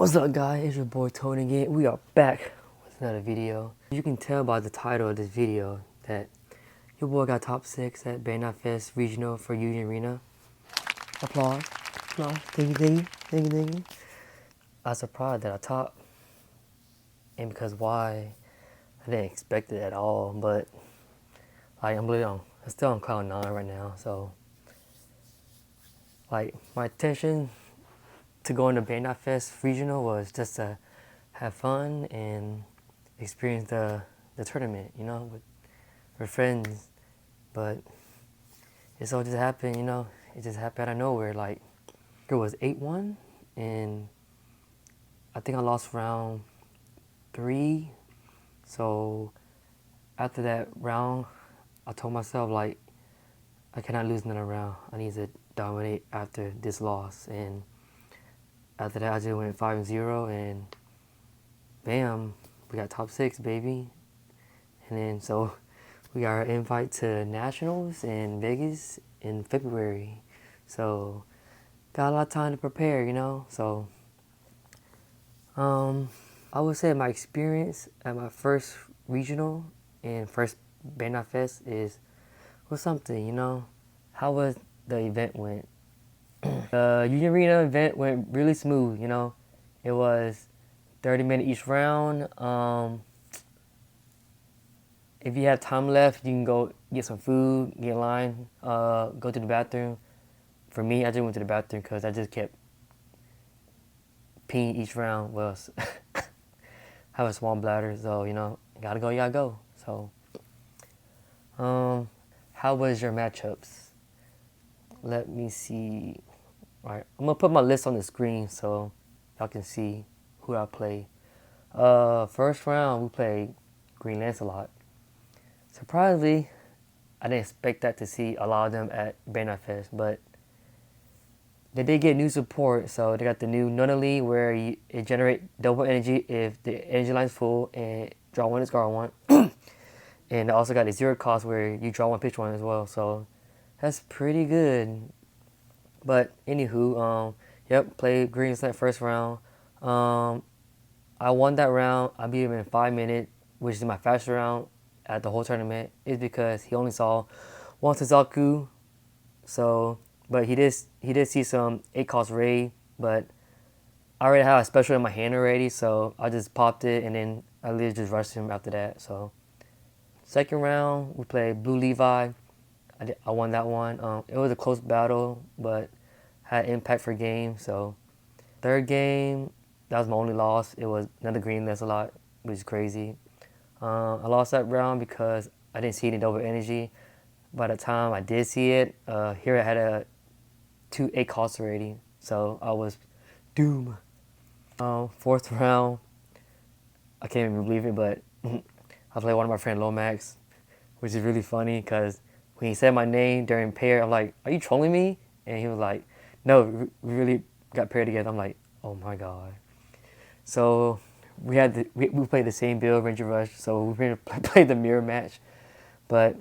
What's up, guys? It's your boy Tony again. We are back with another video. You can tell by the title of this video that your boy got top 6 at BANDAI Fest Regional for Union Arena. Applause. Applause. Thank you. I was surprised that I topped. And because why? I didn't expect it at all. But I'm still on cloud 9 right now. So my intention to go into BANDAI Fest Regional was just to have fun and experience the tournament, with friends. But it all just happened, it just happened out of nowhere. It was 8-1, and I think I lost round 3. So after that round, I told myself, I cannot lose another round. I need to dominate after this loss. And after that, I just went 5-0, and bam, we got top 6, baby. And then so we got our invite to Nationals in Vegas in February. So got a lot of time to prepare, So I would say my experience at my first regional and first BANDAI Fest was something, How was the event went? The Union Arena event went really smooth, It was 30 minutes each round. If you have time left, you can go get some food, get in line, go to the bathroom. For me, I just went to the bathroom because I just kept peeing each round. Well, I have a small bladder, so, gotta go. So, how was your matchups? Let me see. All right, I'm gonna put my list on the screen so y'all can see who I play. First round, we played Green Lancelot. Surprisingly, I didn't expect that to see a lot of them at BANDAI Fest, but they did get new support. So they got the new Nunnally where it generates double energy if the energy line's full and draw 1 discard 1. And they also got a 0 cost where you draw 1, pitch 1 as well. So that's pretty good. But anywho, played Green Lancelot first round. I won that round. I beat him in 5 minutes, which is my fastest round at the whole tournament. Is because he only saw 1 Suzaku. So, but he did see some 8 cost raid, but I already had a special in my hand already, so I just popped it, and then I literally just rushed him after that. So second round, we played Blue Levi. I won that one. It was a close battle, but had impact for game. So third game, that was my only loss. It was another Green Lancelot, which is crazy. I lost that round because I didn't see any double energy. By the time I did see it, here I had a 2 8 cost already, so I was doomed. Fourth round, I can't even believe it, but I played one of my friend Lomax, which is really funny because when he said my name during pair, I'm like, "Are you trolling me?" And he was like, "No, we really got paired together." I'm like, "Oh my god!" So we played the same build, Renji Rush, so we played the mirror match, but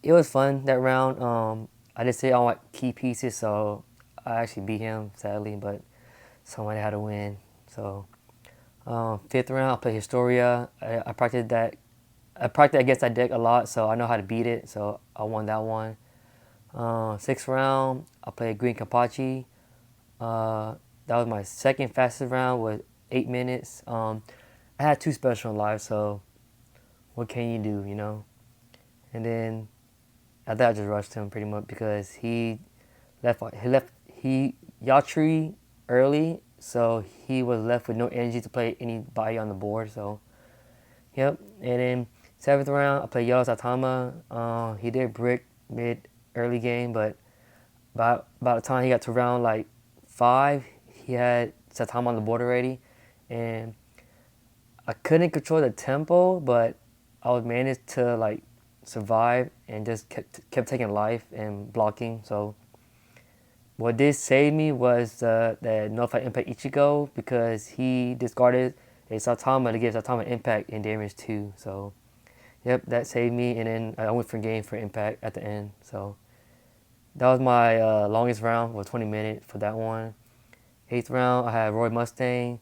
it was fun that round. I did say all my key pieces, so I actually beat him sadly, but somebody had to win. So fifth round, I played Historia. I practiced that. I practiced against that deck a lot, so I know how to beat it. So I won that one. Sixth round, I played Green Kapachi. That was my second fastest round with 8 minutes. I had 2 special in life, so what can you do, And then I thought I just rushed him pretty much because he left Yatri early, so he was left with no energy to play anybody on the board. So, yep. And then 7th round, I played Yellow Satama. He did brick mid early game, but by the time he got to round 5, he had Satama on the board already, and I couldn't control the tempo, but I was managed to survive and just kept taking life and blocking. So what did save me was the Nullify Impact Ichigo because he discarded a Satama to give Satama impact and damage too. So yep, that saved me, and then I went for game for impact at the end. So that was my longest round, was 20 minutes for that one. 8th round, I had Roy Mustang.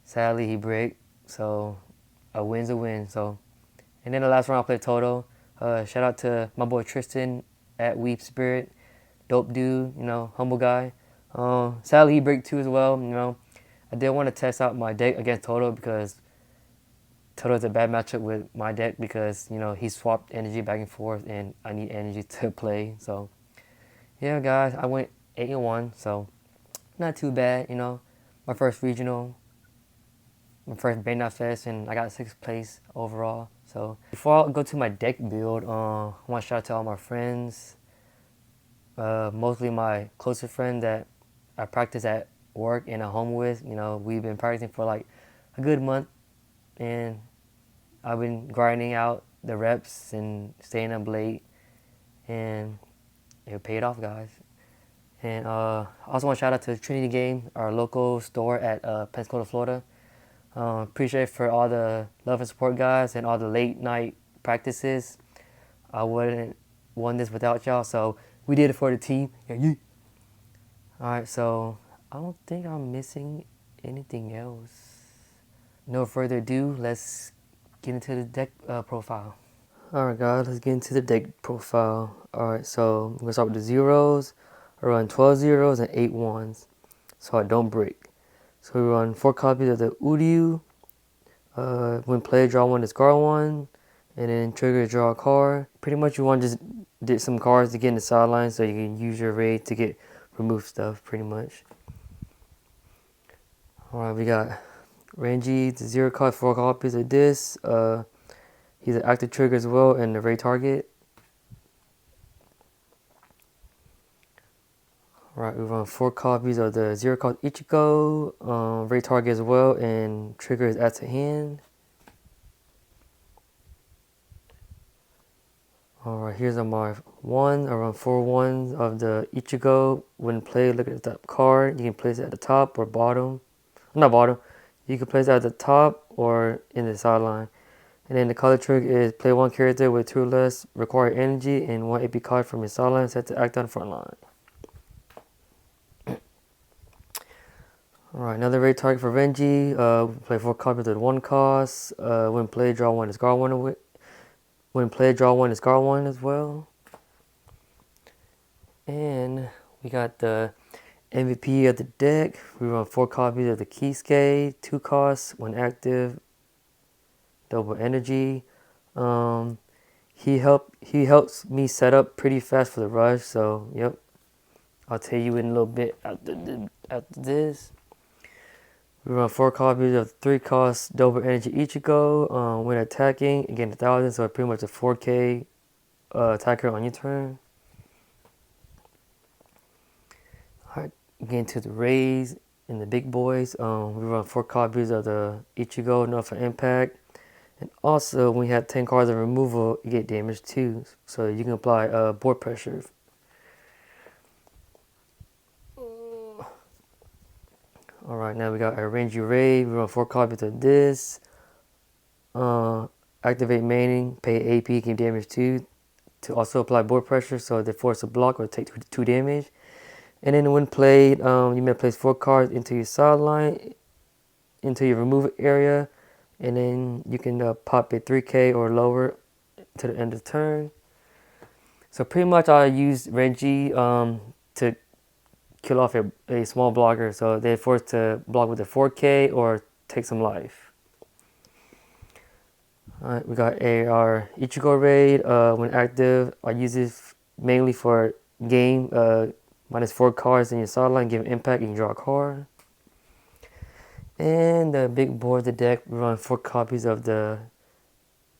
Sadly, he bricked, so a win's a win. So, and then the last round I played Toto. Shout out to my boy Tristan at Weep Spirit, dope dude, humble guy. Sadly, he bricked too as well. I did want to test out my deck against Toto because Toto's a bad matchup with my deck because he swapped energy back and forth, and I need energy to play. So, yeah, guys, I went 8-1, so not too bad. My first regional, my first BANDAI Fest, and I got 6th place overall. So before I go to my deck build, I want to shout out to all my friends, mostly my closer friend that I practice at work and at home with. We've been practicing for like a good month, and I've been grinding out the reps and staying up late, and it paid off, guys. And I also want to shout out to Trinity Game, our local store at Pensacola, Florida. Appreciate for all the love and support, guys, and all the late night practices. I wouldn't won this without y'all, so we did it for the team. Yeah. All right, so I don't think I'm missing anything else. No further ado, let's get into the deck profile. All right, guys, let's get into the deck profile. All right, so I'm gonna start with the zeros. I run 12 zeros and 8 ones, so I don't break. So we run 4 copies of the Uryu. When play, draw 1, discard 1, and then trigger, draw a card. Pretty much you want to just get some cards to get in the sideline so you can use your raid to get remove stuff, pretty much. Alright, we got Renji, the 0 card, 4 copies of this. He's an active trigger as well and the raid target. Alright, we run 4 copies of the 0 card Ichigo, raid target as well, and trigger is add to hand. Alright, here's my 1. I run 4 ones of the Ichigo. When played, look at the card. You can place it at the top or bottom. Not bottom. You can place it at the top or in the sideline. And then the color trick is play 1 character with 2 or less required energy and 1 AP card from your sideline set to act on front line. Alright, another raid target for Renji. Play 4 copies at 1 cost. When played, draw 1, discard 1. When played, draw 1, discard 1 as well. And we got the MVP of the deck. We run 4 copies of the Kisuke, 2 costs, when active, double energy. He helps me set up pretty fast for the rush, so yep. I'll tell you in a little bit after this. We run 4 copies of 3 costs, double energy Ichigo. When attacking, again 1,000, so pretty much a 4K attacker on your turn. Alright, get into the raids and the big boys. We run 4 copies of the Ichigo, enough for impact. And also, when you have 10 cards of removal, you get damage too. So you can apply board pressure. Alright, now we got a Renji Raid. We run 4 copies of this. Activate maining, pay AP, give damage too. To also apply board pressure, so they force a block or take 2 damage. And then when played, you may place 4 cards into your sideline, into your removal area. And then you can pop it 3K or lower to the end of the turn. So pretty much I use Renji to kill off a small blocker. So they're forced to block with a 4K or take some life. Alright, we got our Ichigo raid. When active, I use this mainly for game. Minus 4 cards in your sideline, give impact, and you draw a card. And the big board of the deck, we run 4 copies of the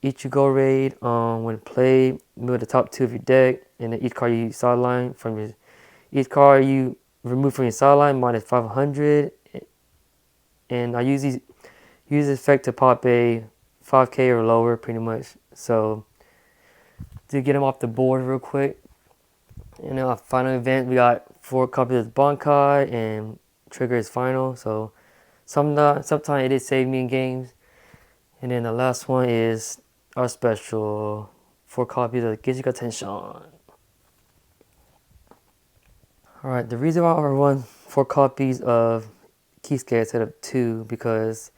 Ichigo raid. When played, move the top 2 of your deck, and then each card you sideline from your each card you remove from your sideline minus 500. And I use this effect to pop a 5K or lower, pretty much. So to get them off the board real quick. And our final event, we got 4 copies of Bankai, and trigger is final. So sometimes it did save me in games. And then the last one is our special 4 copies of Gijika Tenshan. Alright, the reason why I run 4 copies of Kisuke instead of 2 because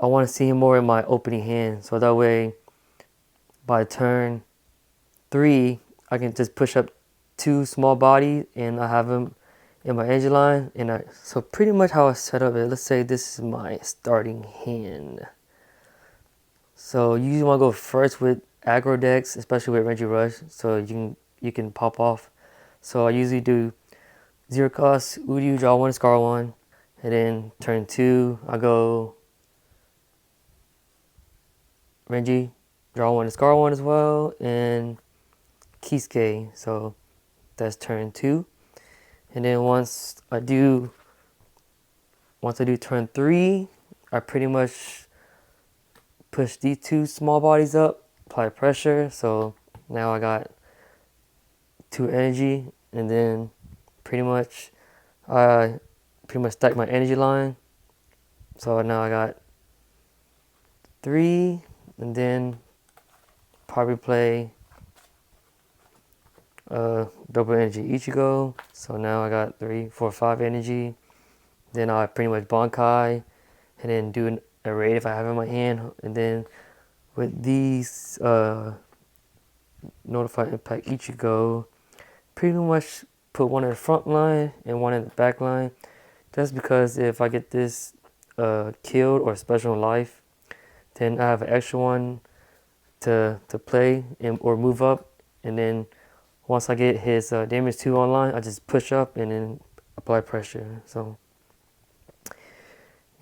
I want to see him more in my opening hand. So that way, by turn 3, I can just push up 2 small bodies and I have him in my energy line. So pretty much how I set up it, let's say this is my starting hand. So you usually want to go first with aggro decks, especially with Renji Rush, so you can pop off. So I usually do 0 cost, Uryu, draw 1, scar 1, and then turn 2, I go Renji, draw 1, scar 1 as well, and Kisuke, so that's turn 2. And then once I do turn 3, I pretty much push these 2 small bodies up, apply pressure, so now I got 2 energy, and then pretty much stack my energy line. So now I got 3, and then probably play double energy Ichigo. So now I got 3, 4, 5 energy. Then I pretty much Bankai, and then do a raid if I have in my hand. And then with these Notify Impact Ichigo, pretty much put one in the front line and one in the back line. That's because if I get this killed or special life, then I have an extra one to play or move up. And then once I get his damage 2 online, I just push up and then apply pressure. So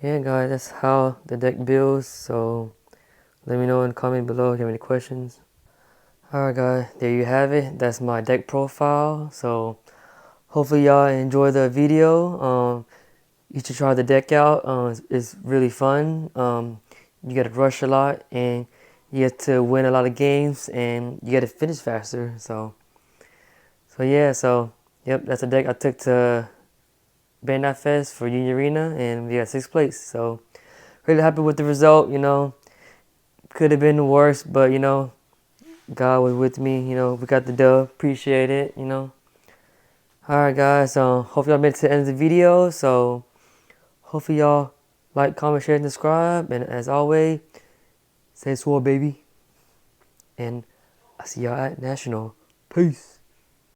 yeah, guys, that's how the deck builds. So let me know in the comment below if you have any questions. Alright guys, there you have it. That's my deck profile. So hopefully y'all enjoy the video. You should try the deck out. It's really fun. You get to rush a lot and you get to win a lot of games and you get to finish faster. So yeah, yep, that's a deck I took to Bandai Fest for Union Arena and we got 6th place. So really happy with the result, Could have been worse, but God was with me, we got the dub, appreciate it, Alright guys, hope y'all made it to the end of the video. So hopefully y'all like, comment, share, and subscribe. And as always, stay swole, baby. And I see y'all at National. Peace.